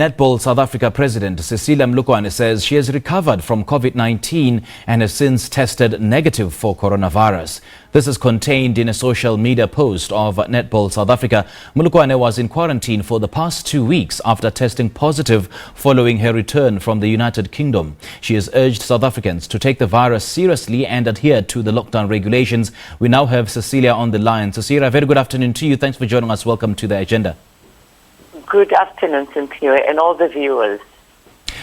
Netball South Africa President Cecilia says she has recovered from COVID-19 and has since tested negative for coronavirus. This is contained in a social media post of Netball South Africa. Mulukwane was in quarantine for the past 2 weeks after testing positive following her return from the United Kingdom. She has urged South Africans to take the virus seriously and adhere to the lockdown regulations. We now have Cecilia on the line. Cecilia, very good afternoon to you. Thanks for joining us. Welcome to the agenda. Good afternoon, Cynthia, and all the viewers.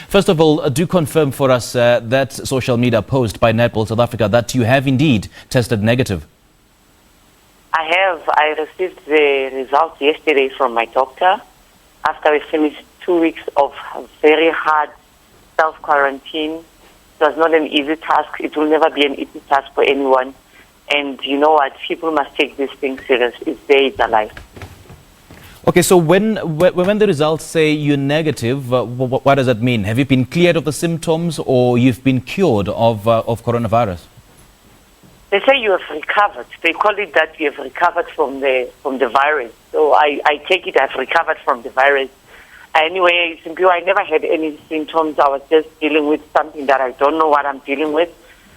First of all, do confirm for us that social media post by Netball South Africa that you have indeed tested negative. I have. I received the results yesterday from my doctor after we finished 2 weeks of very hard self-quarantine. It was not an easy task. It will never be an easy task for anyone. And you know what? People must take this thing serious. It's their life. Okay, so when the results say you're negative, what does that mean? Have you been cleared of the symptoms or you've been cured of coronavirus? They say you have recovered. They call it that you have recovered from the virus. So I take it I've recovered from the virus. Anyway, simply I never had any symptoms. I was just dealing with something that I don't know what I'm dealing with.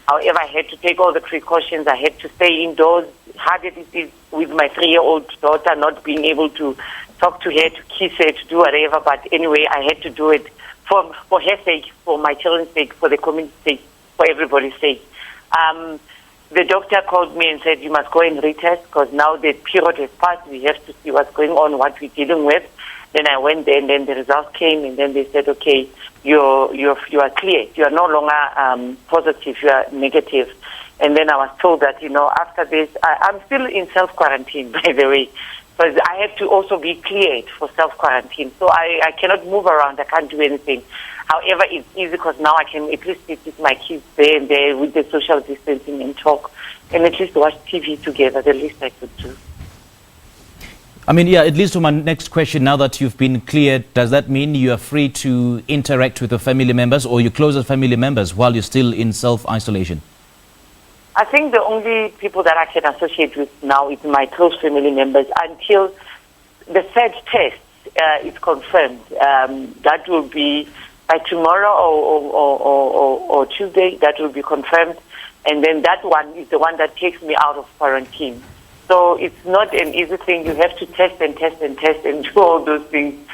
However, I had to take all the precautions. I had to stay indoors. Hard it is with my 3-year-old daughter, not being able to talk to her, to kiss her, to do whatever. But anyway, I had to do it for her sake, for my children's sake, for the community's sake, for everybody's sake. The doctor called me and said, you must go and retest because now the period has passed. We have to see what's going on, what we're dealing with. Then I went there, and then the results came, and then they said, okay, you are clear. You are no longer positive. You are negative. And then I was told that, after this, I'm still in self-quarantine, by the way, because I have to also be cleared for self-quarantine. So I cannot move around. I can't do anything. However, it's easy because now I can at least sit with my kids there and there with the social distancing and talk and at least watch TV together, the least I could do. I mean, yeah, it leads to my next question. Now that you've been cleared, does that mean you are free to interact with your family members or your closest family members while you're still in self-isolation? I think the only people that I can associate with now is my close family members until the third test is confirmed. That will be by tomorrow or Tuesday. That will be confirmed. And then that one is the one that takes me out of quarantine. So it's not an easy thing. You have to test and test and test and do all those things.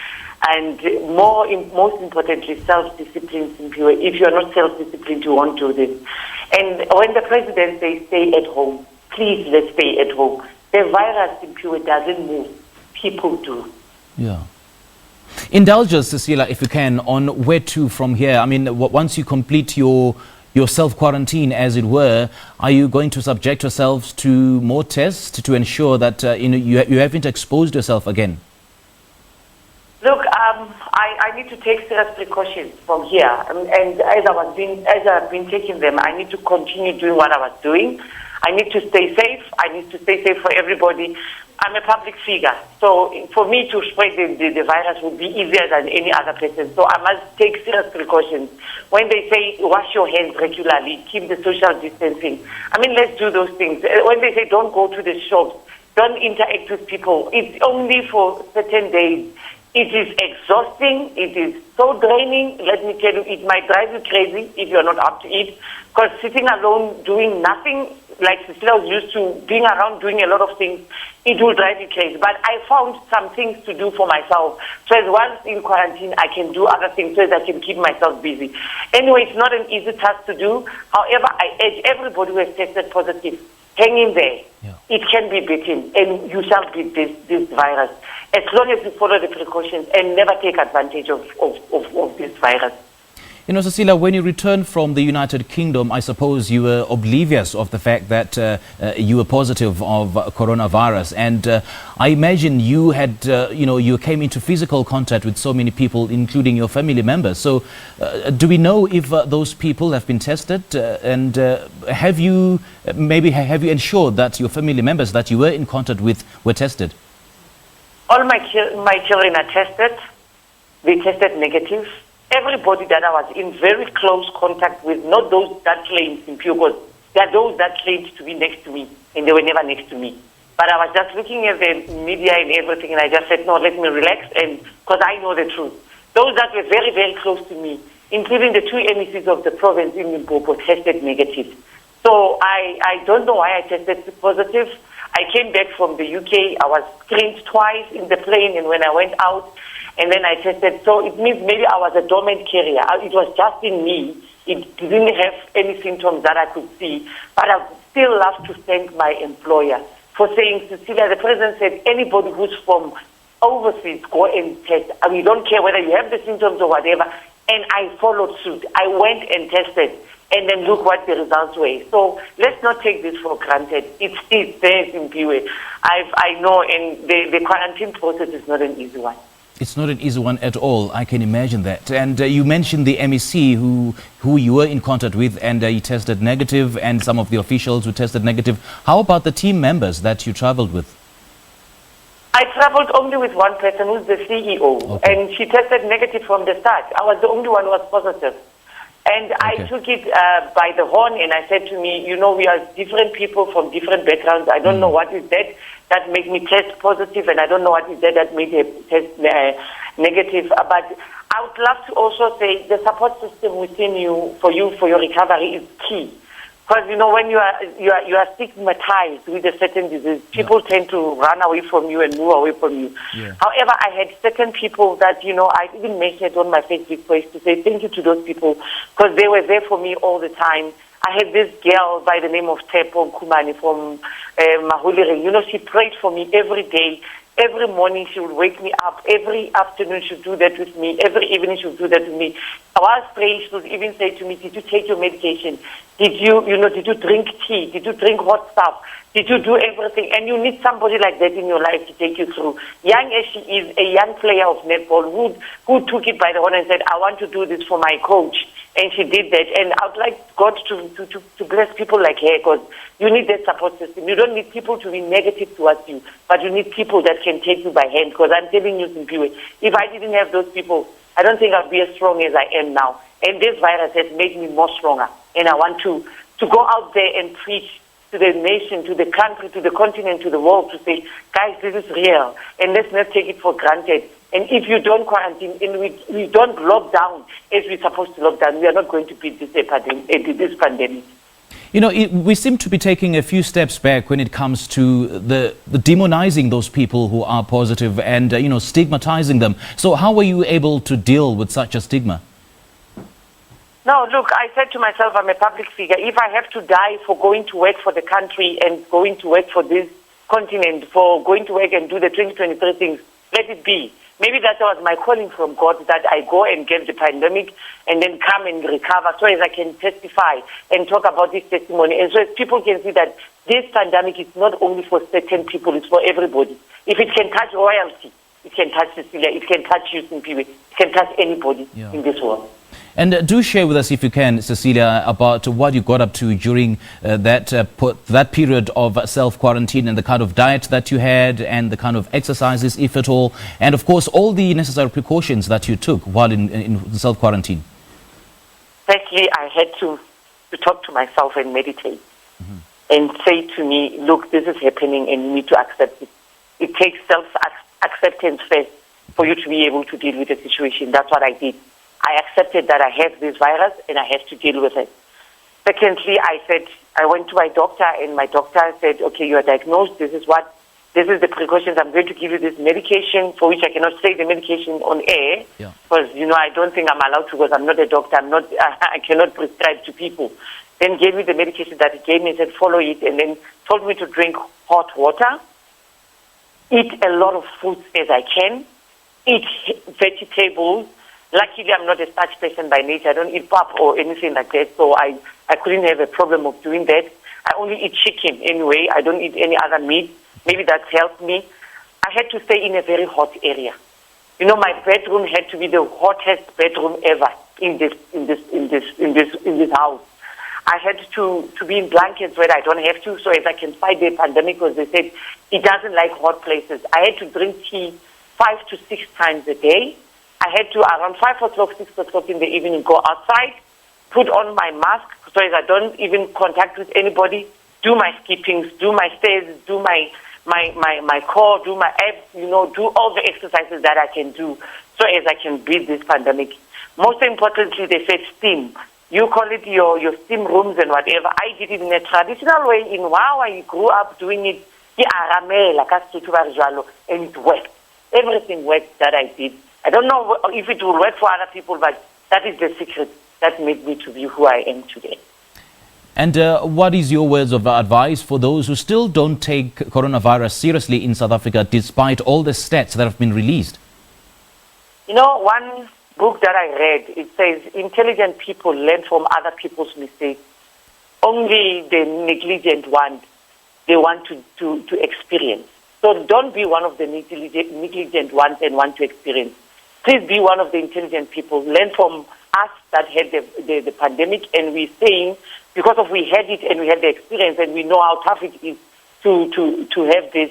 And most importantly, self-discipline. If you're not self-disciplined, you won't do this. And when the president says stay at home, please let's stay at home. The virus doesn't move. People do. Yeah. Indulge us, Cecilia, if you can, on where to from here. I mean, once you complete your self-quarantine, as it were, are you going to subject yourselves to more tests to ensure that you haven't exposed yourself again? Look, I need to take serious precautions from here, and as I've been taking them, I need to continue doing what I was doing. I need to stay safe. I need to stay safe for everybody. I'm a public figure, so for me to spread the virus would be easier than any other person. So I must take serious precautions. When they say wash your hands regularly, keep the social distancing, I mean, let's do those things. When they say don't go to the shops, don't interact with people, it's only for certain days. It is exhausting. It is so draining. Let me tell you, it might drive you crazy if you're not up to it. Because sitting alone doing nothing, like Cecilia was used to being around doing a lot of things, it will drive you crazy. But I found some things to do for myself. So as once in quarantine, I can do other things so that I can keep myself busy. Anyway, it's not an easy task to do. However, I urge everybody who has tested positive, hang in there. Yeah. It can be beaten, and you shall beat this virus as long as you follow the precautions and never take advantage of this virus. Cecilia, when you returned from the United Kingdom, I suppose you were oblivious of the fact that you were positive of coronavirus. And I imagine you had, you came into physical contact with so many people, including your family members. So do we know if those people have been tested? And have you ensured that your family members that you were in contact with were tested? All my children are tested. They tested negative. Everybody that I was in very close contact with, not those that claimed in because there are those that claimed to be next to me, and they were never next to me. But I was just looking at the media and everything, and I just said, no, let me relax, and because I know the truth. Those that were very, very close to me, including the 2 MECs of the province in Limpopo, tested negative. So I don't know why I tested positive. I came back from the UK. I was screened twice in the plane and when I went out, and then I tested. So it means maybe I was a dormant carrier. It was just in me. It didn't have any symptoms that I could see. But I still love to thank my employer for saying, Cecilia, the president said, anybody who's from overseas, go and test. We don't care whether you have the symptoms or whatever. And I followed suit. I went and tested. And then look what the results were. So let's not take this for granted. It's there in Piwe. I know, and the quarantine process is not an easy one. It's not an easy one at all. I can imagine that. And you mentioned the MEC who you were in contact with, and he tested negative, and some of the officials who tested negative. How about the team members that you traveled with? I traveled only with one person, who's the CEO, and she tested negative from the start. I was the only one who was positive. And I took it by the horn, and I said to me, you know, we are different people from different backgrounds. I don't know what is that made me test positive, and I don't know what is that made me test negative. But I would love to also say the support system within you for your recovery is key. Because, you know, when you are stigmatized with a certain disease, people tend to run away from you and move away from you. Yeah. However, I had certain people that, you know, I even mentioned on my Facebook page to say thank you to those people because they were there for me all the time. I had this girl by the name of Tepo Kumani from Mahulire. You know, she prayed for me every day. Every morning she would wake me up. Every afternoon she would do that with me. Every evening she would do that with me. While praying, she would even say to me, did you take your medication? Did you drink tea? Did you drink hot stuff? Did you do everything? And you need somebody like that in your life to take you through. Young as she is, a young player of netball who took it by the horn and said, I want to do this for my coach. And she did that. And I would like God to bless people like her because you need that support system. You don't need people to be negative towards you, but you need people that can take you by hand because I'm telling you, Simpiwe, if I didn't have those people, I don't think I'd be as strong as I am now. And this virus has made me more stronger. And I want to go out there and preach to the nation, to the country, to the continent, to the world to say, guys, this is real. And let's not take it for granted. And if you don't quarantine and we don't lock down as we're supposed to lock down, we are not going to beat this pandemic. You know, we seem to be taking a few steps back when it comes to the demonizing those people who are positive and, you know, stigmatizing them. So how were you able to deal with such a stigma? No, look, I said to myself, I'm a public figure. If I have to die for going to work for the country and going to work for this continent, for going to work and do the 2023 things, let it be. Maybe that was my calling from God, that I go and get the pandemic and then come and recover so as I can testify and talk about this testimony. And so as people can see that this pandemic is not only for certain people, it's for everybody. If it can touch royalty, it can touch Cecilia, it can touch you, Simpiwe, it can touch anybody in this world. And do share with us, if you can, Cecilia, about what you got up to during that period of self-quarantine and the kind of diet that you had and the kind of exercises, if at all, and, of course, all the necessary precautions that you took while in self-quarantine. Firstly, I had to talk to myself and meditate and say to me, look, this is happening and you need to accept it. It takes self-acceptance first for you to be able to deal with the situation. That's what I did. I accepted that I have this virus and I have to deal with it. Secondly, I went to my doctor and my doctor said, okay, you are diagnosed. This is the precautions. I'm going to give you this medication for which I cannot say the medication on air because, you know, I don't think I'm allowed to because I'm not a doctor. I cannot prescribe to people. Then gave me the medication that he gave me and said, follow it, and then told me to drink hot water, eat a lot of fruits as I can, eat vegetables. Luckily, I'm not a starch person by nature. I don't eat pap or anything like that, so I couldn't have a problem of doing that. I only eat chicken anyway. I don't eat any other meat. Maybe that helped me. I had to stay in a very hot area. You know, my bedroom had to be the hottest bedroom ever in this house. I had to be in blankets where I don't have to, so as I can fight the pandemic, because they said it doesn't like hot places. I had to drink tea 5 to 6 times a day. I had to, around 5 o'clock, 6 o'clock in the evening, go outside, put on my mask so as I don't even contact with anybody, do my skippings, do my stairs, do my core, do my abs, you know, do all the exercises that I can do so as I can beat this pandemic. Most importantly, they said steam. You call it your steam rooms and whatever. I did it in a traditional way. In wow, I grew up doing it. And it worked. Everything worked that I did. I don't know if it will work for other people, but that is the secret that made me to be who I am today. And what is your words of advice for those who still don't take coronavirus seriously in South Africa, despite all the stats that have been released? You know, one book that I read, it says intelligent people learn from other people's mistakes. Only the negligent ones, they want to experience. So don't be one of the negligent ones and want to experience. Please be one of the intelligent people. Learn from us that had the pandemic, and we're saying, because of we had it and we had the experience and we know how tough it is to have this,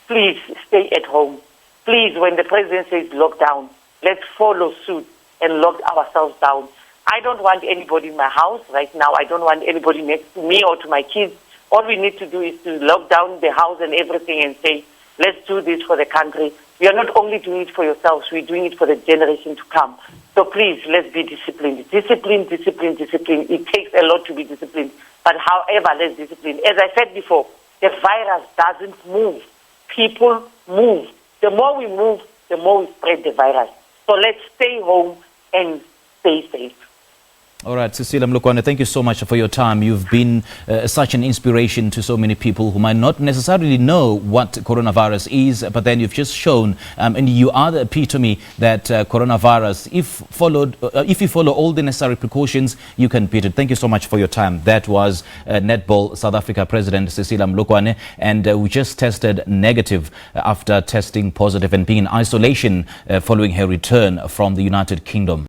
please stay at home. Please, when the president says lockdown, let's follow suit and lock ourselves down. I don't want anybody in my house right now. I don't want anybody next to me or to my kids. All we need to do is to lock down the house and everything and say, let's do this for the country. We are not only doing it for yourselves, we're doing it for the generation to come. So please, let's be disciplined. Discipline, discipline, discipline. It takes a lot to be disciplined. But however, let's discipline. As I said before, the virus doesn't move. People move. The more we move, the more we spread the virus. So let's stay home and stay safe. All right, Cecilia Mlokwane, thank you so much for your time. You've been such an inspiration to so many people who might not necessarily know what coronavirus is, but then you've just shown, and you are the epitome that coronavirus, if you follow all the necessary precautions, you can beat it. Thank you so much for your time. That was Netball South Africa President Cecilia Mlokwane, and we just tested negative after testing positive and being in isolation following her return from the United Kingdom.